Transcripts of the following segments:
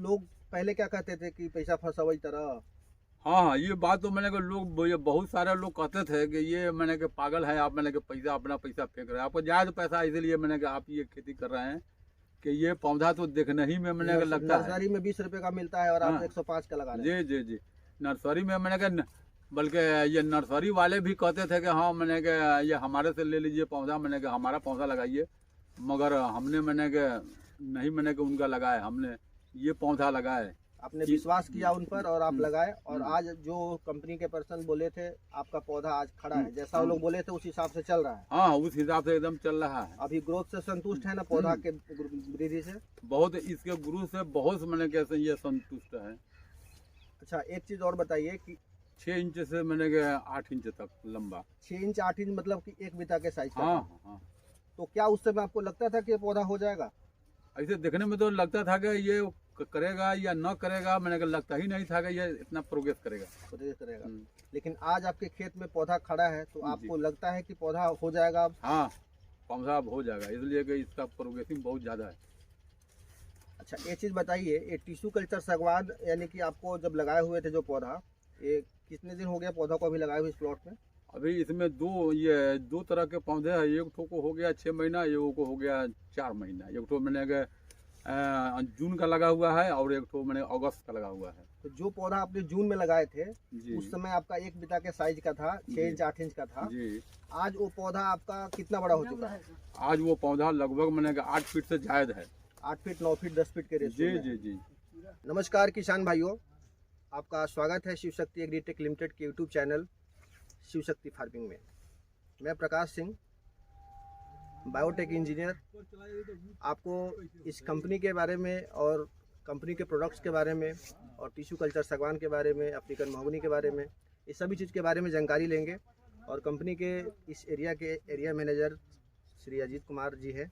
लोग पहले क्या कहते थे कि पैसा फंसावई तरह। हाँ हाँ, ये बात तो मैंने कहा लोग, ये बहुत सारे लोग कहते थे कि ये मैंने कहा पागल है आप, मैंने कहा पैसा अपना पैसा फेंक रहे हैं, आपको जायज़ पैसा इसलिए मैंने कहा आप ये खेती कर रहे हैं कि ये पौधा तो देखने ही में मैंने कहा लगता है। नर्सरी में 20 रुपए का मिलता है और आप हाँ 105 का लगा रहे हैं। जी जी जी, नर्सरी में मैंने कहा बल्कि ये नर्सरी वाले भी कहते थे कि हाँ मैंने कहा ये हमारे से ले लीजिए पौधा, मैंने कहा हमारा पौधा लगाइए, मगर हमने मैंने कहा नहीं, मैंने कहा उनका लगाया, हमने ये पौधा लगाए। आपने विश्वास किया उन पर और आप लगाए, और हम्म। आज जो कंपनी के पर्सन बोले थे आपका पौधा आज खड़ा है, जैसा वो लोग बोले थे उस हिसाब से चल रहा है। हाँ उस हिसाब से एकदम चल रहा है। अभी ग्रोथ से संतुष्ट है ना पौधा के वृद्धि से? बहुत, इसके गुरु से बहुत मैंने कैसे ये संतुष्ट है। अच्छा, एक चीज और बताइए कि 6 इंच से मैंने कहा 8 इंच तक लंबा। 6 इंच 8 इंच मतलब कि 1 बीता के साइज का हाँ था। हाँ, तो क्या उस समय आपको लगता था कि ये पौधा हो जाएगा? ऐसे देखने में तो लगता था कि ये करेगा या न करेगा, मैंने कहा लगता ही नहीं था कि ये इतना प्रोग्रेस करेगा। प्रोग्रेस करेगा। हम्म, लेकिन आज आपके खेत में पौधा खड़ा है तो जी। आपको लगता है कि पौधा हो जाएगा अब? हाँ पौधा अब हो जाएगा, इसलिए कि इसका प्रोग्रेसिंग बहुत ज़्यादा है। अच्छा, एक चीज़ बताइए, ये टिश्यू कल्चर सागवान यानी कि आपको जब लगाए हुए थे जो पौधा, ये कितने दिन हो गया पौधा को अभी लगाए हुए इस प्लॉट में? अभी इसमें दो तरह के पौधे हैं, एक ठो को हो गया 6 महीना, एक को हो गया 4 महीना। एक ठो मैंने कहा जून का लगा हुआ है और एक ठो मैंने अगस्त का लगा हुआ है। तो जो पौधा आपने जून में लगाए थे जी उस समय आपका 1 बीता के साइज का था, 6 इंच 8 इंच का था। जी, आज वो पौधा आपका कितना बड़ा हो चुका है? आज वो पौधा लगभग मैंने कहा 8 फीट से जायद है। 8 फीट 9 फीट 10 फीट के रेशियो जी में जी है। जी। नमस्कार किसान भाइयों, आपका स्वागत है शिव शक्ति एग्रीटेक लिमिटेड के YouTube channel Shiv Shakti farming में। मैं प्रकाश सिंह, बायोटेक इंजीनियर, आपको इस कंपनी के बारे में और कंपनी के प्रोडक्ट्स के बारे में और टिश्यू कल्चर सागवान के बारे में, अफ्रीकन महोगनी के बारे में, इस सभी चीज़ के बारे में जानकारी लेंगे। और कंपनी के इस एरिया के एरिया मैनेजर श्री अजीत कुमार जी है,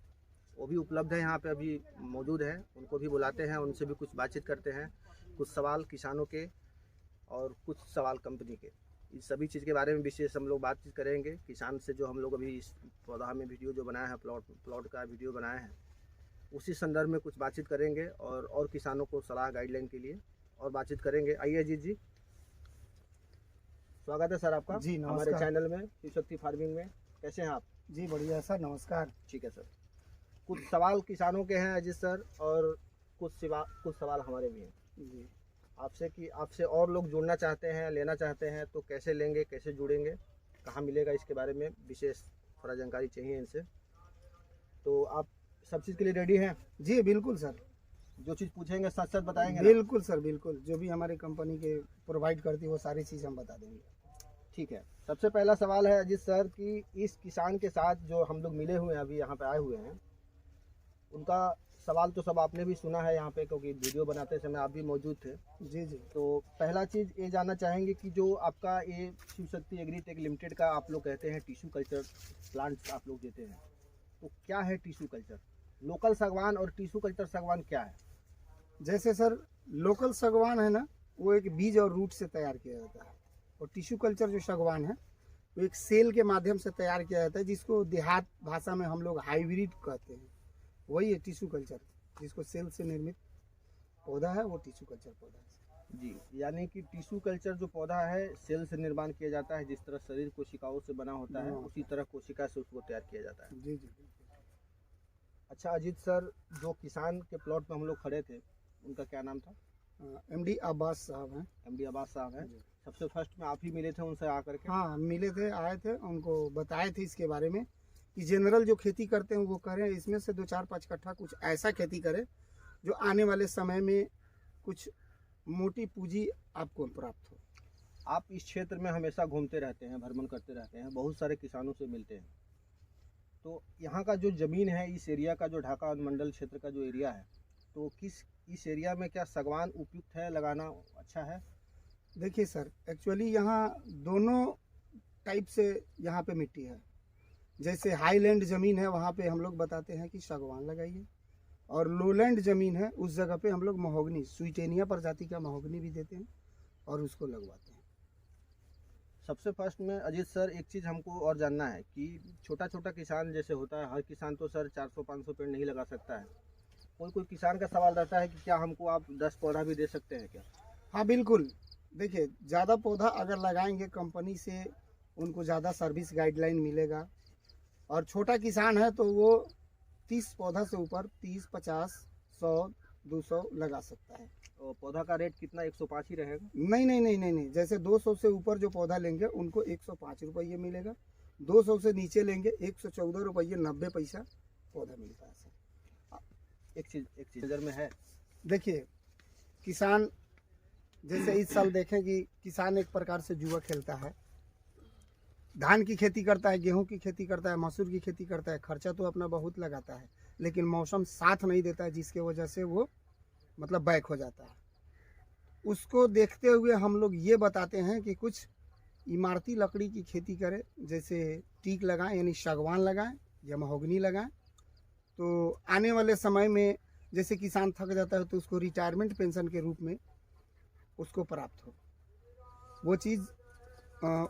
वो भी उपलब्ध है, यहाँ पे अभी मौजूद है। उनको भी बुलाते हैं, उनसे भी कुछ बातचीत करते हैं, कुछ सवाल किसानों के और कुछ सवाल कंपनी के, इस सभी चीज़ के बारे में विशेष हम लोग बातचीत करेंगे। किसान से जो हम लोग अभी इस पौधा में वीडियो जो बनाया है, प्लॉट का वीडियो बनाया है, उसी संदर्भ में कुछ बातचीत करेंगे और किसानों को सलाह गाइडलाइन के लिए और बातचीत करेंगे। आइए अजीत जी, स्वागत है सर आपका जी, नमस्कार। हमारे चैनल में शिव शक्ति फार्मिंग में। कैसे हैं आप? जी बढ़िया सर, नमस्कार। ठीक है सर। कुछ सवाल किसानों के हैं अजीत सर, और कुछ सवाल हमारे भी हैं जी आपसे कि आपसे और लोग जुड़ना चाहते हैं, लेना चाहते हैं तो कैसे लेंगे, कैसे जुड़ेंगे, कहाँ मिलेगा, इसके बारे में विशेष थोड़ा जानकारी चाहिए इनसे। तो आप सब चीज़ के लिए रेडी हैं? जी बिल्कुल सर, जो चीज़ पूछेंगे सच सच बताएंगे ना? बिल्कुल सर, बिल्कुल। जो भी हमारी कंपनी के प्रोवाइड करती है वो सारी चीज़ हम बता देंगे। ठीक है। सबसे पहला सवाल है अजीत सर कि इस किसान के साथ जो हम लोग मिले हुए हैं, अभी यहाँ पे आए हुए हैं, उनका सवाल तो सब आपने भी सुना है यहाँ पे, क्योंकि वीडियो बनाते समय आप भी मौजूद थे। जी जी। तो पहला चीज़ ये जानना चाहेंगे कि जो आपका ये शिव शक्ति एग्रीटेक लिमिटेड का आप लोग कहते हैं टिश्यू कल्चर प्लांट्स आप लोग देते हैं, तो क्या है टिश्यू कल्चर? लोकल सागवान और टिश्यू कल्चर सागवान क्या है? जैसे सर लोकल सागवान है ना, वो एक बीज और रूट से तैयार किया जाता है, और टिश्यू कल्चर जो सागवान है वो एक सेल के माध्यम से तैयार किया जाता है, जिसको देहात भाषा में हम लोग हाइब्रिड कहते हैं। वही है टिश्यू कल्चर, जिसको सेल से निर्मित पौधा है वो टिश्यू कल्चर पौधा है। जी, यानी कि टिश्यू कल्चर जो पौधा है सेल से निर्माण किया जाता है, जिस तरह शरीर कोशिकाओं से बना होता है उसी तरह कोशिका से उसको तैयार किया जाता है। जी जी। अच्छा अजीत सर, जो किसान के प्लॉट में हम लोग खड़े थे उनका क्या नाम था? MD अब्बास साहब हैं। MD अब्बास साहब हैं। जी। सबसे फर्स्ट में आप ही मिले थे उनसे आकर के? हाँ, हम मिले थे, आए थे, उनको बताए थे इसके बारे में कि जनरल जो खेती करते हैं वो करें, इसमें से 2-4-5 कट्ठा कुछ ऐसा खेती करें जो आने वाले समय में कुछ मोटी पूंजी आपको प्राप्त हो। आप इस क्षेत्र में हमेशा घूमते रहते हैं, भ्रमण करते रहते हैं, बहुत सारे किसानों से मिलते हैं, तो यहाँ का जो ज़मीन है, इस एरिया का जो ढाका मंडल क्षेत्र का जो एरिया है, तो इस एरिया में क्या सागवान उपयुक्त है, लगाना अच्छा है? देखिए सर, एक्चुअली यहाँ दोनों टाइप से यहाँ पे मिट्टी है। जैसे हाईलैंड ज़मीन है वहाँ पे हम लोग बताते हैं कि सागवान लगाइए, और लोलैंड ज़मीन है उस जगह पे हम लोग महोगनी, स्वीटेनिया प्रजाति का महोगनी भी देते हैं और उसको लगवाते हैं। सबसे फर्स्ट में अजीत सर एक चीज़ हमको और जानना है कि छोटा छोटा किसान जैसे होता है, हर किसान तो सर 400-500 पेड़ नहीं लगा सकता है, कोई कोई किसान का सवाल रहता है कि क्या हमको आप 10 पौधा भी दे सकते हैं क्या? हाँ बिल्कुल। देखिए, ज़्यादा पौधा अगर लगाएंगे कंपनी से उनको ज़्यादा सर्विस गाइडलाइन मिलेगा, और छोटा किसान है तो वो 30 पौधा से ऊपर 30, 50, 100, 200 लगा सकता है। और पौधा का रेट कितना 105 ही रहेगा? नहीं नहीं नहीं नहीं नहीं, जैसे 200 से ऊपर जो पौधा लेंगे उनको 105 रुपये मिलेगा, 200 से नीचे लेंगे 114 रुपये 90 पैसा पौधा मिलता है सर। एक चीज़ नज़र में है, देखिए, किसान जैसे इस साल देखें कि किसान एक प्रकार से जुआ खेलता है, धान की खेती करता है, गेहूं की खेती करता है, मसूर की खेती करता है, खर्चा तो अपना बहुत लगाता है, लेकिन मौसम साथ नहीं देता है, जिसके वजह से वो मतलब बैक हो जाता है। उसको देखते हुए हम लोग ये बताते हैं कि कुछ इमारती लकड़ी की खेती करें, जैसे टीक लगाएं यानी सागवान लगाएं या महोगनी लगाएं, तो आने वाले समय में जैसे किसान थक जाता है तो उसको रिटायरमेंट पेंशन के रूप में उसको प्राप्त हो, वो चीज़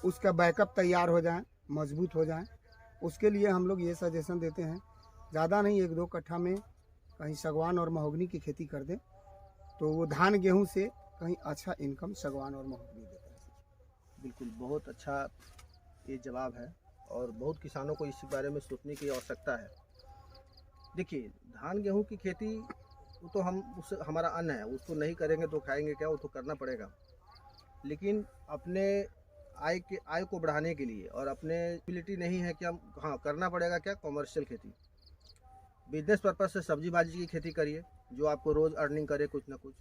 उसका बैकअप तैयार हो जाए, मजबूत हो जाए। उसके लिए हम लोग ये सजेशन देते हैं, ज़्यादा नहीं 1-2 कट्ठा में कहीं सागवान और महोगनी की खेती कर दें तो वो धान गेहूं से कहीं अच्छा इनकम सागवान और महोगनी देता है। बिल्कुल बहुत अच्छा ये जवाब है और बहुत किसानों को इस बारे में सोचने की आवश्यकता है। देखिए, धान गेहूं की खेती वो तो उस हमारा अन्न है, उसको नहीं करेंगे तो खाएंगे क्या, वो तो करना पड़ेगा। लेकिन अपने आय को बढ़ाने के लिए और अपने एबिलिटी नहीं है कि हम हाँ करना पड़ेगा क्या, कॉमर्शियल खेती, बिजनेस पर्पज से सब्जी भाजी की खेती करिए जो आपको रोज़ अर्निंग करे कुछ ना कुछ।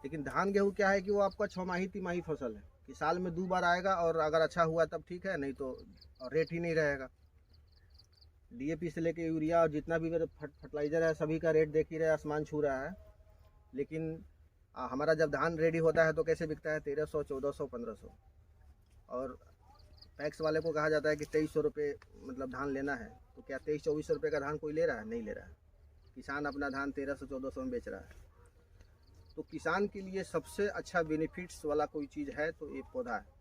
लेकिन धान गेहूँ क्या है कि वो आपका 6 तिमाही फसल है कि साल में 2 बार आएगा, और अगर अच्छा हुआ तब ठीक है, नहीं तो रेट ही नहीं रहेगा। DAP से लेके यूरिया और जितना भी फर्टिलाइज़र है सभी का रेट देख ही रहे, आसमान छू रहा है। लेकिन हमारा जब धान रेडी होता है तो कैसे बिकता है, 1300, 1400, 1500, और पैक्स वाले को कहा जाता है कि 2300 रुपये मतलब धान लेना है। तो क्या 2300-2400 रुपये का धान कोई ले रहा है? नहीं ले रहा है। किसान अपना धान 1300-1400 में बेच रहा है। तो किसान के लिए सबसे अच्छा बेनिफिट्स वाला कोई चीज़ है तो ये पौधा है।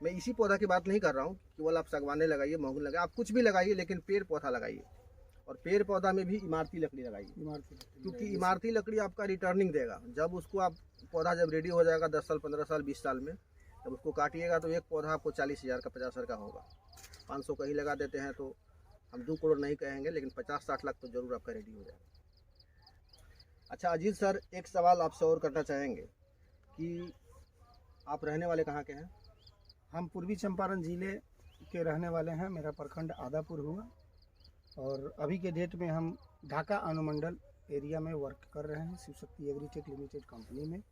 मैं इसी पौधा की बात नहीं कर रहा हूँ, केवल आप सागवाने लगाइए, महोगनी लगाइए, आप कुछ भी लगाइए, लेकिन पेड़ पौधा लगाइए, और पेड़ पौधा में भी इमारती लकड़ी लगाइए, क्योंकि इमारती लकड़ी आपका रिटर्निंग देगा। जब उसको आप पौधा जब रेडी हो जाएगा 10 साल, 15 साल, 20 साल में, जब उसको काटिएगा तो एक पौधा आपको 40,000 का, 50,000 का होगा। 500 कहीं लगा देते हैं तो हम 2 करोड़ नहीं कहेंगे, लेकिन 50-60 लाख तो ज़रूर आपका रेडी हो जाएगा। अच्छा अजीत सर, एक सवाल आपसे और करना चाहेंगे कि आप रहने वाले कहाँ के हैं? हम पूर्वी चंपारण जिले के रहने वाले हैं, मेरा प्रखंड आदापुर हुआ, और अभी के डेट में हम ढाका अनुमंडल एरिया में वर्क कर रहे हैं Shiv Shakti agritech limited company में।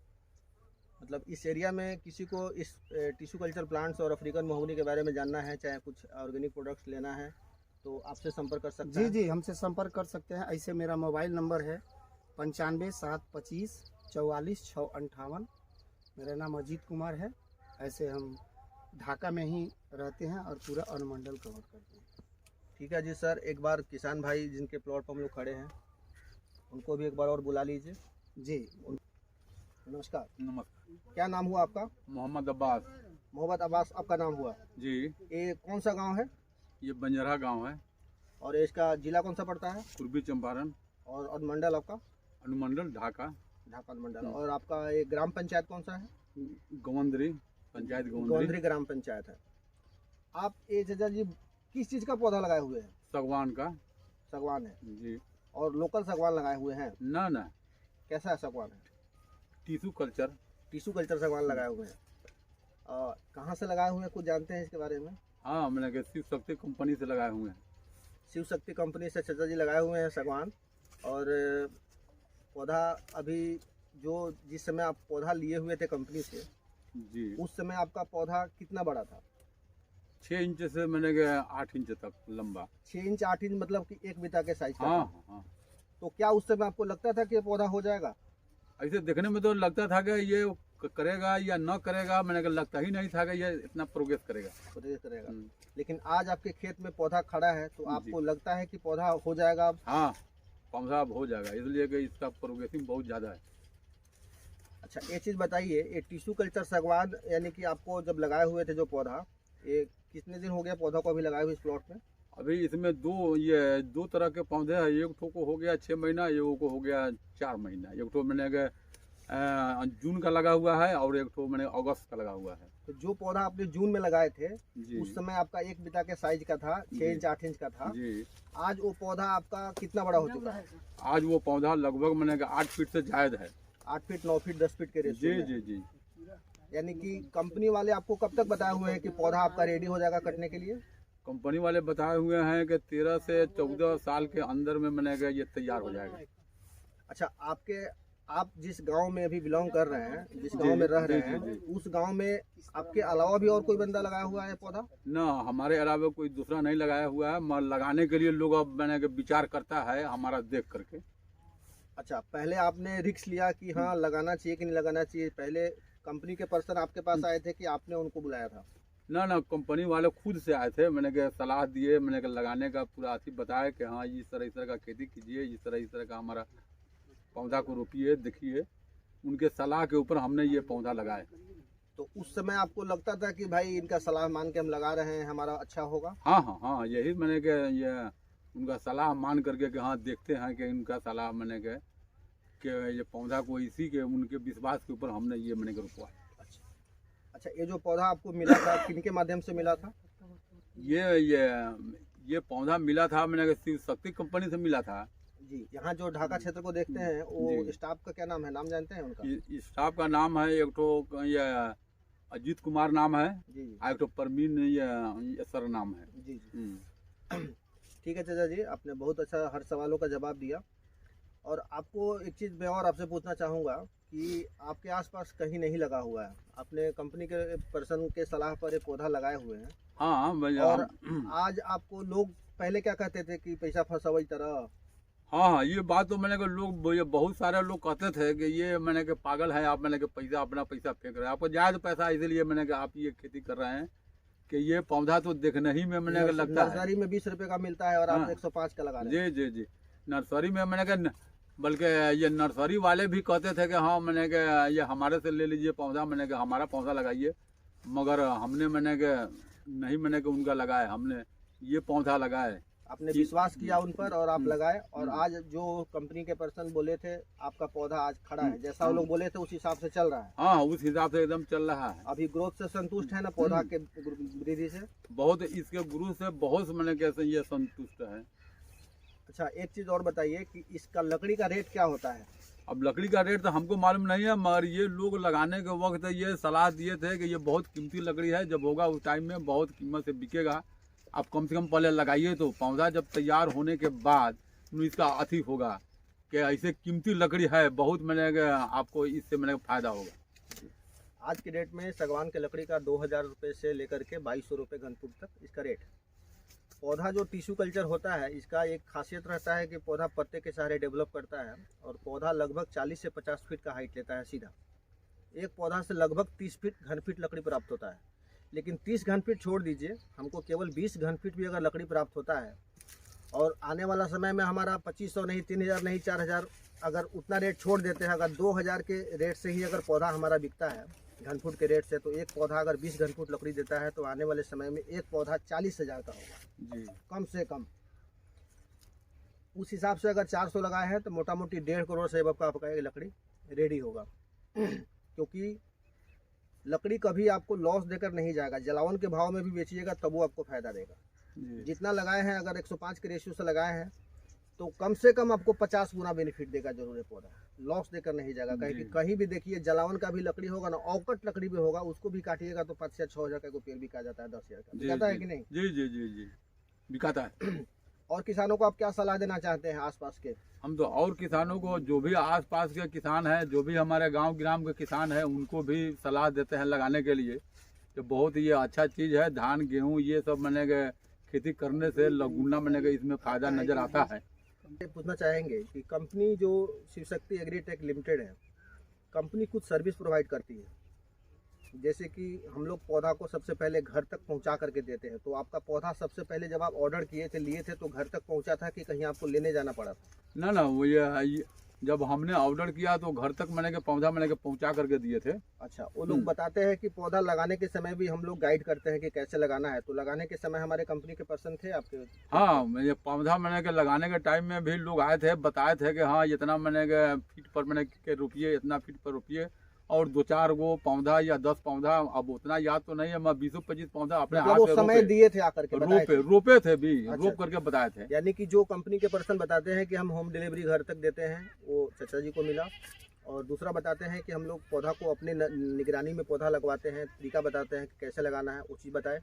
मतलब इस एरिया में किसी को इस टिश्यू कल्चर प्लांट्स और अफ्रीकन महोगनी के बारे में जानना है, चाहे कुछ ऑर्गेनिक प्रोडक्ट्स लेना है, तो आपसे संपर्क कर सकते हैं? जी, हमसे संपर्क कर सकते हैं। ऐसे मेरा मोबाइल नंबर है 95 725 44 658। मेरा नाम अजीत कुमार है। ऐसे हम ढाका में ही रहते हैं और पूरा अनुमंडल कवर करते हैं। ठीक है जी सर, एक बार किसान भाई जिनके प्लॉट पर हम लोग खड़े हैं उनको भी एक बार और बुला लीजिए। जी नमस्कार। नमस्कार। क्या नाम हुआ आपका? मोहम्मद अब्बास। मोहम्मद अब्बास आपका नाम हुआ जी। ये कौन सा गांव है? ये बंजरा गांव है। और इसका जिला कौन सा पड़ता है? पूर्वी चंपारण। और अनुमंडल आपका? अनुमंडल ढाका। ढाका अनुमंडल। और आपका ये ग्राम पंचायत कौन सा है? गवंदरी पंचायत। गवंदरी ग्राम पंचायत है। आप ये चाचा जी किस चीज़ का पौधा लगाए हुए हैं? सागवान का। सागवान है जी। और लोकल सागवान लगाए हुए हैं? ना ना, कैसा सागवान है? Tissue culture. टिश्यू कल्चर सागवान लगाए हुए हैं। कहाँ से लगाए हुए हैं, कुछ जानते हैं इसके बारे में? हाँ, मैंने कहा शिव शक्ति कंपनी से लगाए हुए हैं। शिव शक्ति कंपनी से चाचा जी लगाए हुए हैं सागवान। और पौधा अभी जिस समय आप पौधा लिए हुए थे कंपनी से, जी, उस समय आपका पौधा कितना बड़ा था? 6 इंच से मैंने कहा 8 इंच तक लंबा। 6 इंच 8 इंच मतलब कि 1 बीता के साइज का हाँ था। हाँ। तो क्या उस समय आपको लगता था कि ये पौधा हो जाएगा? ऐसे देखने में तो लगता था कि ये करेगा या न करेगा, मैंने कहा लगता ही नहीं था कि ये इतना प्रोग्रेस करेगा। प्रोग्रेस करेगा। लेकिन आज आपके खेत में पौधा खड़ा है तो आपको लगता है कि पौधा हो जाएगा अब? हाँ, पौधा अब हो जाएगा, इसलिए कि इसका प्रोग्रेसिंग बहुत ज़्यादा है। अच्छा एक चीज़ बताइए, ये टिश्यू कल्चर सागवान यानी कि आपको जब लगाए हुए थे जो पौधा, ये कितने दिन हो गया पौधा को अभी लगाए हुए इस प्लॉट में? अभी इसमें दो तरह के पौधे हैं। एक ठो को हो गया 6 महीना, एक को हो गया 4 महीना। एक ठो मैंने जून का लगा हुआ है और एक ठो मैंने अगस्त का लगा हुआ है। तो जो पौधा आपने जून में लगाए थे जी उस समय आपका 1 बिता के साइज का था, 6 इंच 8 इंच का था। जी। आज वो पौधा आपका कितना बड़ा हो चुका है? आज वो पौधा लगभग मैंने 8 फीट से जायद है। 8 फीट, 9 फीट, 10 फीट के रेशियो जी में। जी जी। यानी कि कंपनी वाले आपको कब तक बताए हुए हैं कि पौधा आपका रेडी हो जाएगा कटने के लिए? कंपनी वाले बताए हुए हैं कि 13 से 14 साल के अंदर में मैंने ये तैयार हो जाएगा। अच्छा, आप जिस गांव में अभी बिलोंग कर रहे हैं, जिस गांव में रह रहे हैं, उस गांव में आपके अलावा भी और कोई बंदा लगाया हुआ है पौधा? ना, हमारे अलावा कोई दूसरा नहीं लगाया हुआ है। मगर लगाने के लिए लोग अब मैंने विचार करता है हमारा देख करके। अच्छा, पहले आपने रिक्स लिया कि हाँ लगाना चाहिए कि नहीं लगाना चाहिए? पहले कंपनी के पर्सन आपके पास आए थे कि आपने उनको बुलाया था? ना, कंपनी वाले खुद से आए थे। मैंने के सलाह दिए, मैंने के लगाने का पूरा अथी बताया कि हाँ इस तरह का खेती कीजिए, इस तरह का हमारा पौधा को रोपिए, देखिए। उनके सलाह के ऊपर हमने ये पौधा लगाए। तो उस समय आपको लगता था कि भाई इनका सलाह मान के हम लगा रहे हैं, हमारा अच्छा होगा? हाँ, यही मैंने के ये उनका सलाह मान करके कि हाँ देखते हैं कि इनका सलाह मैंने के कि ये पौधा को इसी के उनके विश्वास के ऊपर हमने ये मैंने के रोपा। अच्छा, ये जो पौधा आपको मिला था किनके माध्यम से मिला था? ये पौधा मिला था मैंने शिव शक्ति कंपनी से मिला था। जी, यहाँ जो ढाका क्षेत्र को देखते हैं वो जी। स्टाफ का क्या नाम है, नाम जानते हैं उनका? इस स्टाफ का नाम है एक तो ये अजीत कुमार नाम है, जी और एक तो परमीन ये सर नाम है। जी जी। ठीक है चाचा जी, आपने बहुत अच्छा हर सवालों का जवाब दिया। और आपको एक चीज़ मैं और आपसे पूछना चाहूँगा कि आपके आसपास कहीं नहीं लगा हुआ है, आपने कंपनी के पर्सन के सलाह पर एक पौधा लगाए हुए हैं। हाँ भैया। और आज आपको लोग पहले क्या कहते थे कि पैसा फंसावई तरह? हाँ, ये बात तो मैंने के लोग ये बहुत सारे लोग कहते थे कि ये मैंने के पागल है आप, मैंने के पैसा अपना पैसा फेंक रहे हैं, आपको जायद पैसा इसलिए मैंने के आप ये खेती कर रहे हैं कि ये पौधा तो देखने ही में मैंने के लगता है। नर्सरी में 20 रुपए का मिलता है और आप हाँ। 105 का लगा रहे हैं। जी जी जी। नर्सरी में मैंने के बल्कि ये नर्सरी वाले भी कहते थे कि हाँ मैंने के ये हमारे से ले लीजिए पौधा, मैंने के हमारा पौधा लगाइए। मगर हमने मैंने के नहीं मैंने के उनका लगाया, हमने ये पौधा लगाए। आपने विश्वास किया उन पर और आप लगाए, और हम्म। आज जो कंपनी के पर्सन बोले थे आपका पौधा आज खड़ा है, जैसा वो लोग बोले थे उस हिसाब से चल रहा है। हाँ, उस हिसाब से एकदम चल रहा है। अभी ग्रोथ से संतुष्ट है ना पौधा के वृद्धि से? बहुत इसके गुरु से बहुत मैंने कैसे ये संतुष्ट है। अच्छा, एक चीज़ और बताइए कि इसका लकड़ी का रेट क्या होता है? अब लकड़ी का रेट तो हमको मालूम नहीं है, मगर ये लोग लगाने के वक्त ये सलाह दिए थे कि ये बहुत कीमती लकड़ी है, जब होगा उस टाइम में बहुत कीमत से बिकेगा। आप कम से कम पहले लगाइए, तो पौधा जब तैयार होने के बाद इसका अथी होगा कि ऐसे कीमती लकड़ी है बहुत, मैंने आपको इससे मैंने फ़ायदा होगा। आज की डेट में सागवान के लकड़ी का 2000 रुपये से लेकर के 2200 रुपये घन फुट तक इसका रेट है। पौधा जो टिश्यू कल्चर होता है, इसका एक खासियत रहता है कि पौधा पत्ते के सहारे डेवलप करता है और पौधा लगभग 40 से 50 फीट का हाइट लेता है सीधा। एक पौधा से लगभग 30 फीट घन फीट लकड़ी प्राप्त होता है। लेकिन 30 घन फीट छोड़ दीजिए, हमको केवल 20 घन फीट भी अगर लकड़ी प्राप्त होता है, और आने वाला समय में हमारा 2500 नहीं, 3000 नहीं, 4000, अगर उतना रेट छोड़ देते हैं, अगर 2000 के रेट से ही अगर पौधा हमारा बिकता है घन फुट के रेट से, तो एक पौधा अगर 20 घन फुट लकड़ी देता है तो आने वाले समय में एक पौधा 40,000 का होगा जी। कम से कम। उस हिसाब से अगर 400 लगाए हैं तो मोटा मोटी 1.5 करोड़ से अब आपका ये लकड़ी रेडी होगा। क्योंकि लकड़ी कभी आपको लॉस देकर नहीं जाएगा, जलावन के भाव में भी बेचिएगा तब वो आपको फायदा देगा। जी। जितना लगाए हैं, अगर 105 के रेशियो से लगाए हैं तो कम से कम आपको 50 गुना बेनिफिट देगा जरूर है पौधा, लॉस देकर नहीं जाएगा। कहीं जी। कहीं भी देखिए जलावन का भी लकड़ी होगा ना, औकट लकड़ी भी होगा, उसको भी काटिएगा तो 5 से 6,000 का कोई पेड़ बिका जाता है, 10,000 का बिकाता है कि नहीं? जी जी जी जी, बिकाता है। और किसानों को आप क्या सलाह देना चाहते हैं आसपास के? हम तो और किसानों को, जो भी आसपास के किसान हैं, जो भी हमारे गांव ग्राम के किसान हैं, उनको भी सलाह देते हैं लगाने के लिए कि बहुत ये अच्छा चीज़ है। धान गेहूं ये सब मैंने के खेती करने से लगुना मैंने के इसमें फ़ायदा नज़र आता है। ये पूछना चाहेंगे कि कंपनी जो शिव शक्ति एग्रीटेक लिमिटेड है, कंपनी कुछ सर्विस प्रोवाइड करती है, जैसे कि हम लोग पौधा को सबसे पहले घर तक पहुंचा करके देते हैं। तो आपका पौधा सबसे पहले जब आप ऑर्डर किए थे, लिए थे, तो घर तक पहुंचा था कि कहीं आपको लेने जाना पड़ा था? ना वो ये जब हमने ऑर्डर किया तो घर तक मैंने के पौधा मैंने के पहुंचा करके दिए थे। अच्छा, वो लोग बताते हैं कि पौधा लगाने के समय भी हम लोग गाइड करते हैं कि कैसे लगाना है, तो लगाने के समय हमारे कंपनी के पर्सन थे आपके? हाँ, ये पौधा मैंने के लगाने के टाइम में भी लोग आए थे, बताए थे कि हाँ इतना मैंने के फीट पर मैंने के रुपये, इतना फीट पर रुपये, और 2-4 गो पौधा या 10 पौधा, अब उतना याद तो नहीं है, मैं 20-25 पौधा अपने मतलब हाथ वो से समय दिए थे आकर के बताए थे? रोपे थे भी, अच्छा। रोप करके बताए थे। यानी कि जो कंपनी के पर्सन बताते हैं कि हम होम डिलीवरी घर तक देते हैं, वो चाचा जी को मिला। और दूसरा बताते हैं कि हम लोग पौधा को अपने निगरानी में पौधा लगवाते हैं, तरीका बताते हैं कि कैसे लगाना है, वो चीज़ बताए।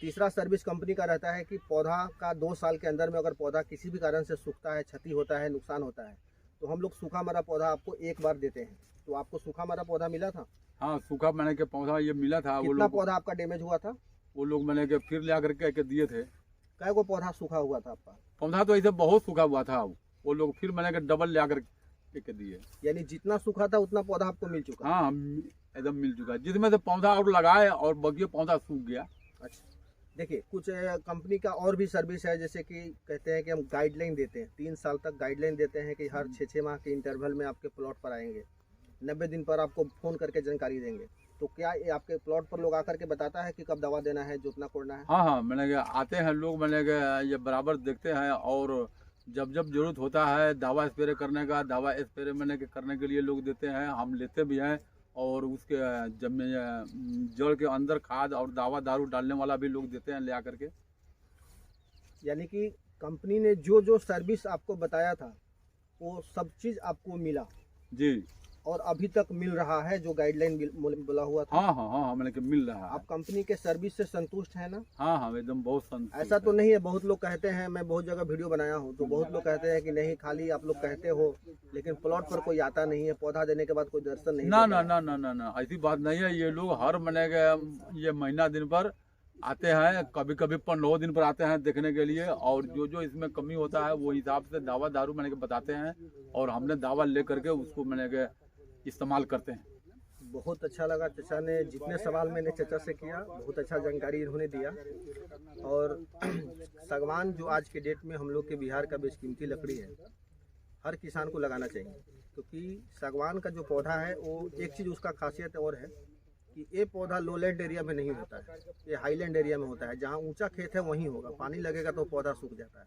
तीसरा सर्विस कंपनी का रहता है कि पौधा का 2 साल के अंदर में अगर पौधा किसी भी कारण से सूखता है, क्षति होता है, नुकसान होता है, तो हम लोग सूखा मरा पौधा आपको एक बार देते हैं। तो आपको सूखा मरा पौधा मिला था? हाँ, सूखा मैंने के पौधा ये मिला था। वो कितना लोग पौधा आपका डैमेज हुआ था? वो लोग मैंने के फिर ला करके दिए थे। कै गो पौधा सूखा हुआ था आपका? पौधा तो ऐसे बहुत सूखा हुआ था, वो लोग फिर मैंने के डबल ला करके दिए। यानी जितना सूखा था उतना पौधा आपको मिल चुका? हाँ, एकदम मिल चुका, जिसमें से पौधा और लगाए और बाकी पौधा सूख गया। अच्छा, देखिए कुछ कंपनी का और भी सर्विस है, जैसे कि कहते हैं कि हम गाइडलाइन देते हैं, 3 साल तक गाइडलाइन देते हैं कि हर 6-6 माह के इंटरवल में आपके प्लॉट पर आएंगे, 90 दिन पर आपको फ़ोन करके जानकारी देंगे। तो क्या ये आपके प्लॉट पर लोग आकर के बताता है कि कब दवा देना है, जोतना कोड़ना है? हाँ हाँ, मैंने के आते हैं लोग, मैंने के ये बराबर देखते हैं, और जब जब जरूरत होता है दवा स्प्रे करने का, दवा स्प्रे मैंने के करने के लिए लोग देते हैं, हम लेते भी हैं। और उसके जब में जड़ के अंदर खाद और दवा दारू डालने वाला भी लोग देते हैं ले आकर के। यानी कि कंपनी ने जो जो सर्विस आपको बताया था वो सब चीज़ आपको मिला जी, और अभी तक मिल रहा है जो गाइडलाइन बोला हुआ था? हाँ हाँ हाँ, मैंने के मिल रहा है। आप कंपनी के सर्विस से संतुष्ट है ना? हाँ हाँ, एकदम बहुत संतुष्ट ऐसा तो नहीं है, बहुत लोग कहते हैं, मैं बहुत जगह वीडियो बनाया हूँ तो बहुत लोग कहते हैं कि नहीं, खाली आप लोग कहते हो लेकिन प्लॉट पर कोई आता नहीं है, पौधा देने के बाद कोई दर्शन नहीं ना देता ना है। ना ना ना ना, ऐसी बात नहीं है। ये लोग हर महीने के ये महीना दिन पर आते हैं, कभी कभी 15 दिन पर आते हैं देखने के लिए, और जो जो इसमें कमी होता है वो हिसाब से दवा दारू मैंने के बताते हैं, और हमने दवा ले करके उसको मैंने के इस्तेमाल करते हैं। बहुत अच्छा लगा, चचा ने जितने सवाल मैंने चचा से किया बहुत अच्छा जानकारी इन्होंने दिया। और सागवान जो आज के डेट में हम लोग के बिहार का बेशकीमती लकड़ी है, हर किसान को लगाना चाहिए, क्योंकि सागवान का जो पौधा है वो एक चीज़ उसका खासियत और है कि ये पौधा लोलैंड एरिया में नहीं होता है, ये हाईलैंड एरिया में होता है। जहाँ ऊंचा खेत है वहीं होगा, पानी लगेगा तो पौधा सूख जाता है।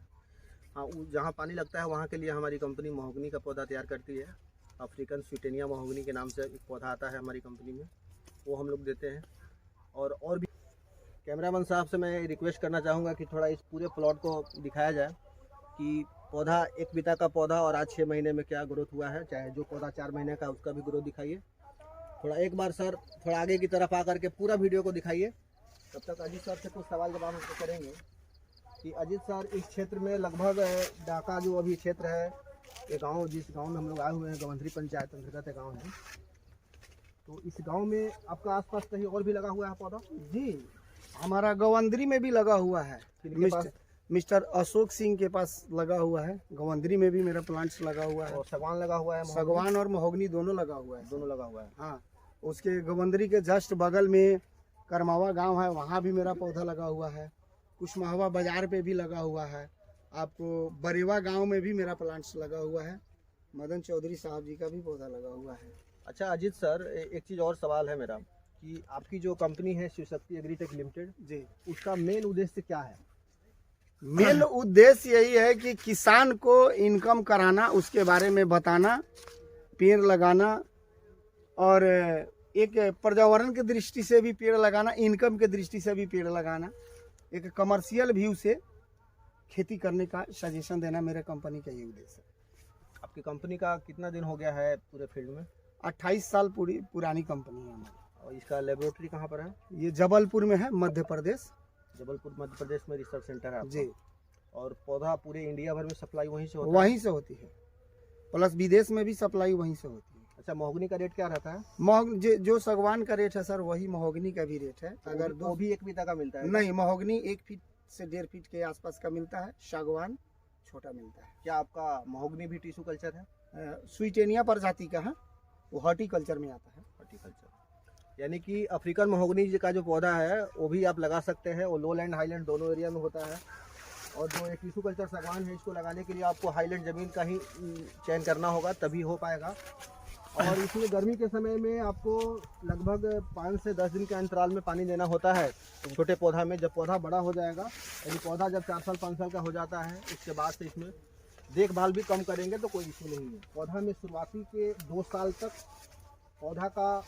हाँ, जहाँ पानी लगता है वहाँ के लिए हमारी कंपनी महोगनी का पौधा तैयार करती है। अफ्रीकन स्वीटेनिया महोगनी के नाम से एक पौधा आता है हमारी कंपनी में, वो हम लोग देते हैं। और भी कैमरामैन साहब से मैं रिक्वेस्ट करना चाहूँगा कि थोड़ा इस पूरे प्लॉट को दिखाया जाए कि पौधा एक बिता का पौधा और आज 6 महीने में क्या ग्रोथ हुआ है, चाहे जो पौधा 4 महीने का उसका भी ग्रोथ दिखाइए। थोड़ा एक बार सर थोड़ा आगे की तरफ आकर के पूरा वीडियो को दिखाइए। तब तक अजीत सर से कुछ सवाल जवाब हम करेंगे कि अजीत सर इस क्षेत्र में लगभग डाका जो अभी क्षेत्र है, ये गांव जिस गांव में हम लोग आए हुए हैं गवंधरी पंचायत अंतर्गत गांव है, तो इस गांव में आपका आसपास कहीं और भी लगा हुआ है पौधा? जी, हमारा गवंदरी में भी लगा हुआ है। किनके पास? मिस्टर अशोक सिंह के पास लगा हुआ है। गवंदरी में भी मेरा प्लांट्स लगा हुआ है। और सागवान लगा हुआ है? सागवान और महोगनी दोनों लगा हुआ है। दोनों लगा हुआ है। हाँ, उसके गवंदरी के जस्ट बगल में करमावा गांव है, वहाँ भी मेरा पौधा लगा हुआ है। कुशमाहवा बाजार पे भी लगा हुआ है। आपको बरेवा गांव में भी मेरा प्लांट्स लगा हुआ है। मदन चौधरी साहब जी का भी पौधा लगा हुआ है। अच्छा अजीत सर, एक चीज़ और सवाल है मेरा कि आपकी जो कंपनी है शिवशक्ति एग्रीटेक लिमिटेड जी, उसका मेन उद्देश्य क्या है? मेन उद्देश्य यही है कि किसान को इनकम कराना, उसके बारे में बताना, पेड़ लगाना, और एक पर्यावरण की दृष्टि से भी पेड़ लगाना, इनकम की दृष्टि से भी पेड़ लगाना, एक कमर्शियल व्यू से खेती करने का सजेशन देना मेरे कंपनी का ये उद्देश्य है। आपकी कंपनी का कितना दिन हो गया है पूरे फील्ड में? 28 साल पुरानी कंपनी है हमारी। और इसका लेबोरेटरी कहाँ पर है? ये जबलपुर में है, मध्य प्रदेश। जबलपुर मध्य प्रदेश में रिसर्च सेंटर है आपका? जी। और पौधा पूरे इंडिया भर में सप्लाई वहीं से होता है? वहीं से होती है, प्लस विदेश में भी सप्लाई वहीं से होती है। अच्छा, महोगनी का रेट क्या रहता है? जो सागवान का रेट है सर वही महोगनी का भी रेट है। अगर वो भी 1 बीता का मिलता है? नहीं, महोगनी 1 फीट से 1.5 फीट के आसपास का मिलता है, सागवान छोटा मिलता है। क्या आपका महोगनी भी टिश्यू कल्चर है? स्वीटेनिया प्रजाति का है, वो हॉर्टिकल्चर में आता है। हॉर्टिकल्चर यानी कि अफ्रीकन महोगनी का जो पौधा है वो भी आप लगा सकते हैं। वो लो लैंड हाईलैंड दोनों एरिया में होता है। और जो ये टिश्यू कल्चर सागवान है, इसको लगाने के लिए आपको हाईलैंड ज़मीन का ही चयन करना होगा, तभी हो पाएगा। और इसमें गर्मी के समय में आपको लगभग 5 से 10 दिन के अंतराल में पानी देना होता है छोटे पौधा में। जब पौधा बड़ा हो जाएगा, यानी पौधा जब 4 साल 5 साल का हो जाता है, उसके बाद से इसमें देखभाल भी कम करेंगे तो कोई इशू नहीं है। पौधा में शुरुआती के 2 साल तक पौधा का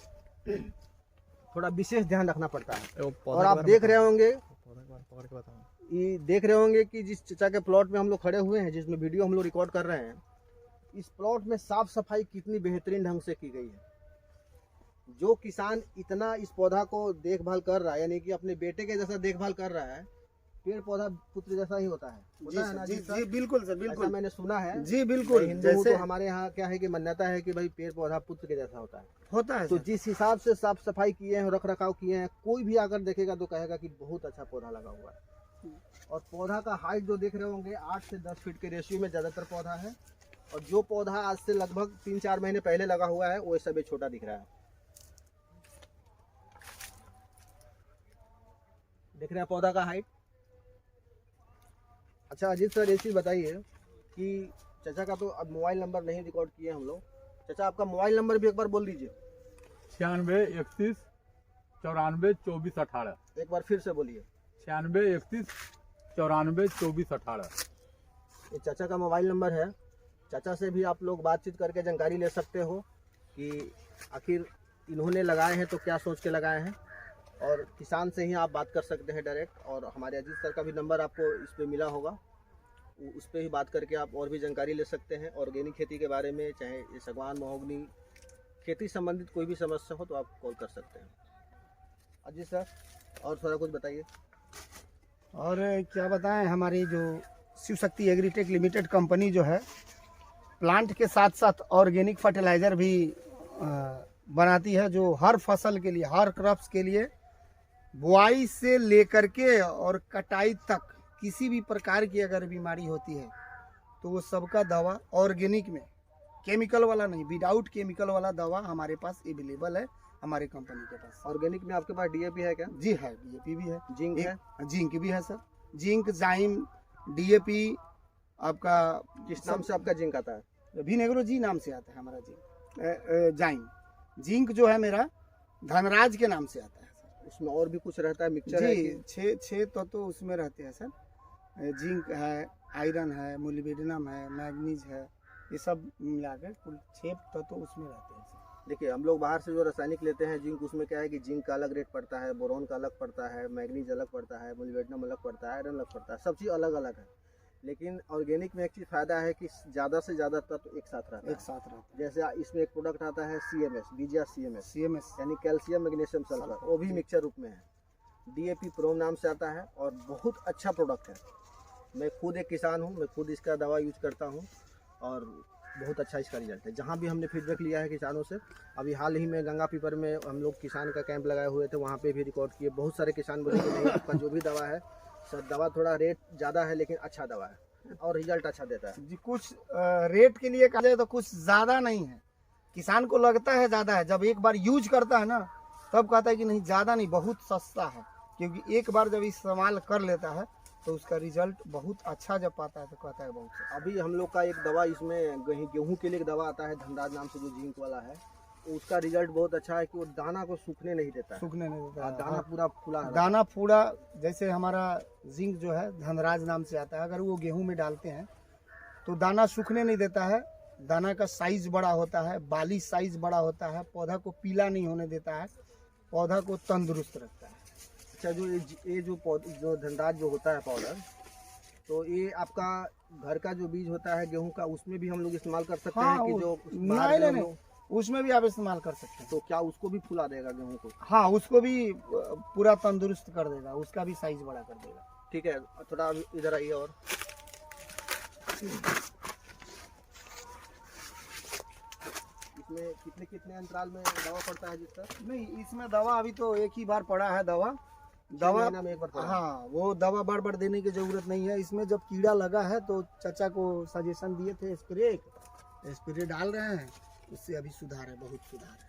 थोड़ा विशेष ध्यान रखना पड़ता है। और आप देख रहे होंगे कि जिस चचा के प्लॉट में हम लोग खड़े हुए हैं, जिसमें वीडियो हम लोग रिकॉर्ड कर रहे हैं, इस प्लॉट में साफ सफाई कितनी बेहतरीन ढंग से की गई है। जो किसान इतना इस पौधा को देखभाल कर रहा है, यानी कि अपने बेटे के जैसा देखभाल कर रहा है, पेड़ पौधा पुत्र जैसा ही होता है। जी बिल्कुल सर, बिल्कुल मैंने सुना है जी, बिल्कुल। जैसे तो हमारे यहाँ क्या है कि मान्यता है कि भाई पेड़ पौधा पुत्र के जैसा होता है। तो जिस हिसाब से साफ सफाई किए हैं, रख रखाव किए हैं, कोई भी आकर देखेगा तो कहेगा कि बहुत अच्छा पौधा लगा हुआ है। और पौधा का हाइट जो देख रहे होंगे 8 से 10 फीट के रेशियो में ज़्यादातर पौधा है। और जो पौधा आज से लगभग 3-4 महीने पहले लगा हुआ है, वो सब छोटा दिख रहा है। देख रहे हैं पौधा का हाइट। अच्छा अजीत सर, एक चीज़ बताइए कि चाचा का तो अब मोबाइल नंबर नहीं रिकॉर्ड किए हम लोग। चाचा आपका मोबाइल नंबर भी एक बार बोल दीजिए। 96 31 94 24 18। एक बार फिर से बोलिए। 96 31 94 24 18। ये चाचा का मोबाइल नंबर है। चाचा से भी आप लोग बातचीत करके जानकारी ले सकते हो कि आखिर इन्होंने लगाए हैं तो क्या सोच के लगाए हैं। और किसान से ही आप बात कर सकते हैं डायरेक्ट। और हमारे अजीत सर का भी नंबर आपको इस पे मिला होगा, उस पर ही बात करके आप और भी जानकारी ले सकते हैं। ऑर्गेनिक खेती के बारे में, चाहे ये सागवान, महोगनी, खेती संबंधित कोई भी समस्या हो तो आप कॉल कर सकते हैं। अजीत सर और थोड़ा कुछ बताइए। और क्या बताएं, हमारी जो Shiv Shakti agritech limited company जो है, प्लांट के साथ साथ ऑर्गेनिक फर्टिलाइज़र भी बनाती है, जो हर फसल के लिए, हर क्रॉप्स के लिए, बुआई से लेकर के और कटाई तक किसी भी प्रकार की अगर बीमारी होती है तो वो सबका दवा ऑर्गेनिक में, केमिकल वाला नहीं, विदाउट केमिकल वाला दवा हमारे पास अवेलेबल है हमारे कंपनी के पास। ऑर्गेनिक में आपके पास डीएपी है क्या? जी है, डीएपी भी है, जिंक है? जिंक भी है सर, जिंक, जाइम, डीएपी। आपका किस नाम से आपका जिंक आता है? विनेग्रो जी नाम से आता है हमारा जिंक। जाइम जिंक जो है मेरा धनराज के नाम से आता है सर। उसमें और भी कुछ रहता है मिक्सचर जी? 6 तो उसमें रहते हैं सर। जिंक है, आयरन है, मोलिब्डेनम है, मैग्नीज है, ये सब मिलाकर कुल 6 तत्व उसमें रहते हैं सर। देखिए हम लोग बाहर से जो रासायनिक लेते हैं जिंक, उसमें क्या है कि जिंक का अलग रेट पड़ता है, बोरोन का अलग पड़ता है, मैग्नीज अलग पड़ता है, मोलिब्डेनम अलग पड़ता है, आयरन अलग पड़ता है, सब चीज़ अलग अलग है। लेकिन ऑर्गेनिक में एक चीज़ फ़ायदा है कि ज़्यादा से ज़्यादा तत्व एक साथ रहता है। जैसे इसमें एक प्रोडक्ट आता है CMS, बीजिया CMS यानी कैल्शियम मैग्नीशियम सल्फर, वो भी मिक्सचर रूप में है। DAP प्रोम नाम से आता है और बहुत अच्छा प्रोडक्ट है। मैं खुद एक किसान हूँ, मैं खुद इसका दवा यूज करता हूँ और बहुत अच्छा इसका रिजल्ट है। जहाँ भी हमने फीडबैक लिया है किसानों से, अभी हाल ही में गंगा पीपर में हम लोग किसान का कैंप लगाए हुए थे, वहाँ पे भी रिकॉर्ड किए। बहुत सारे किसान बोले कि नहीं आपका जो भी दवा है सर, दवा थोड़ा रेट ज़्यादा है लेकिन अच्छा दवा है और रिजल्ट अच्छा देता है जी। कुछ रेट के लिए कहा जाए तो कुछ ज़्यादा नहीं है, किसान को लगता है ज़्यादा है, जब एक बार यूज करता है ना तब कहता है कि नहीं ज़्यादा नहीं, बहुत सस्ता है। क्योंकि एक बार जब इस्तेमाल कर लेता है तो उसका रिजल्ट बहुत अच्छा जब पाता है तो कहता है बहुत सस्ता। अभी हम लोग का एक दवा इसमें गेहूँ के लिए एक दवा आता है धनराज नाम से, जो जिंक वाला है, उसका रिजल्ट बहुत अच्छा है कि वो दाना को सूखने नहीं देता है। सूखने नहीं देता है, दाना पूरा फूला है। दाना पूरा, जैसे हमारा जिंक जो है धनराज नाम से आता है, अगर वो गेहूं में डालते हैं तो दाना सूखने नहीं देता है, दाना का साइज बड़ा होता है, बाली साइज बड़ा होता है, पौधा को पीला नहीं होने देता है, पौधा को तंदुरुस्त रखता है। अच्छा, जो धनराज जो होता है पाउडर, तो ये आपका घर का जो बीज होता है गेहूं का, उसमें भी हम लोग इस्तेमाल कर सकते हैं कि जो नहीं, उसमें भी आप इस्तेमाल कर सकते हैं। तो क्या उसको भी फुला देगा गेहूं को? हाँ, उसको भी पूरा तंदुरुस्त कर देगा, उसका भी साइज बड़ा कर देगा। ठीक है, थोड़ा इधर आइए। और इसमें कितने अंतराल में दवा पड़ता है जिसका? नहीं, इसमें दवा अभी तो एक ही बार पड़ा है दवा में एक बार पड़ा। हाँ, वो दवा बार बार देने की जरूरत नहीं है। इसमें जब कीड़ा लगा है तो चाचा को सजेशन दिए थे, स्प्रे डाल रहे हैं, उससे अभी सुधार है, बहुत सुधार है।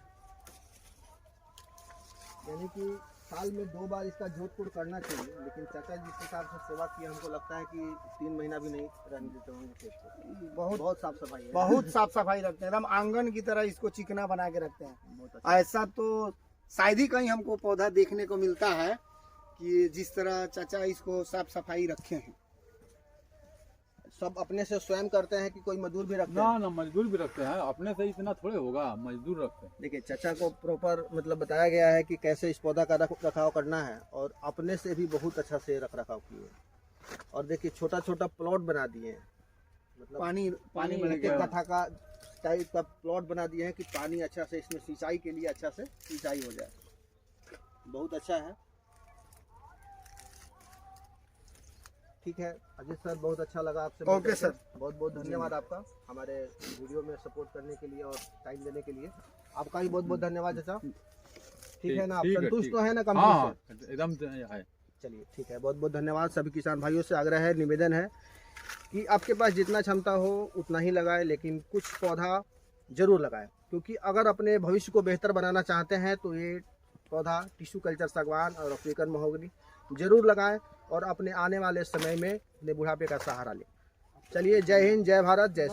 यानी कि साल में 2 बार इसका जोधपुर करना चाहिए, लेकिन चाचा जिस हिसाब से सेवा की हमको लगता है कि 3 महीना भी नहीं रहने देते होंगे खेत को। बहुत बहुत साफ सफाई है। बहुत साफ सफाई रखते हैं, एकदम आंगन की तरह इसको चिकना बना के रखते हैं। बहुत अच्छा। ऐसा तो शायद ही कहीं हमको पौधा देखने को मिलता है कि जिस तरह चाचा इसको साफ सफाई रखे हैं। सब अपने से स्वयं करते हैं कि कोई मजदूर भी रखते ना हैं? ना मजदूर भी रखते हैं, अपने से इतना थोड़े होगा, मजदूर रखते हैं। देखिए चाचा को प्रॉपर मतलब बताया गया है कि कैसे इस पौधा का रखाव करना है, और अपने से भी बहुत अच्छा से रख रखाव किए। और देखिए छोटा छोटा प्लॉट बना दिए हैं, मतलब पानी पानी एक एक कट्ठा का टाइप का प्लॉट बना दिए हैं कि पानी अच्छा से इसमें सिंचाई के लिए अच्छा से सिंचाई हो जाए। बहुत अच्छा है। ठीक है अजय सर, बहुत अच्छा लगा आपसे ओके मिलकर। सर। बहुत बहुत धन्यवाद आपका हमारे वीडियो में सपोर्ट करने के लिए और टाइम देने के लिए। आपका भी बहुत बहुत धन्यवाद चाचा। ठीक है ना, आप ठीक है, संतुष्ट ठीक। तो है ना हाँ कंपनी से? हाँ एकदम है। चलिए ठीक है, बहुत बहुत धन्यवाद। सभी किसान भाइयों से आग्रह है, निवेदन है कि आपके पास जितना क्षमता हो उतना ही लगाएं, लेकिन कुछ पौधा जरूर लगाएं, क्योंकि अगर अपने भविष्य को बेहतर बनाना चाहते हैं तो ये पौधा टिश्यू कल्चर सागवान और अफ्रीकन महोगनी जरूर लगाएं और अपने आने वाले समय में अपने बुढ़ापे का सहारा लें। चलिए, जय हिंद, जय भारत, जय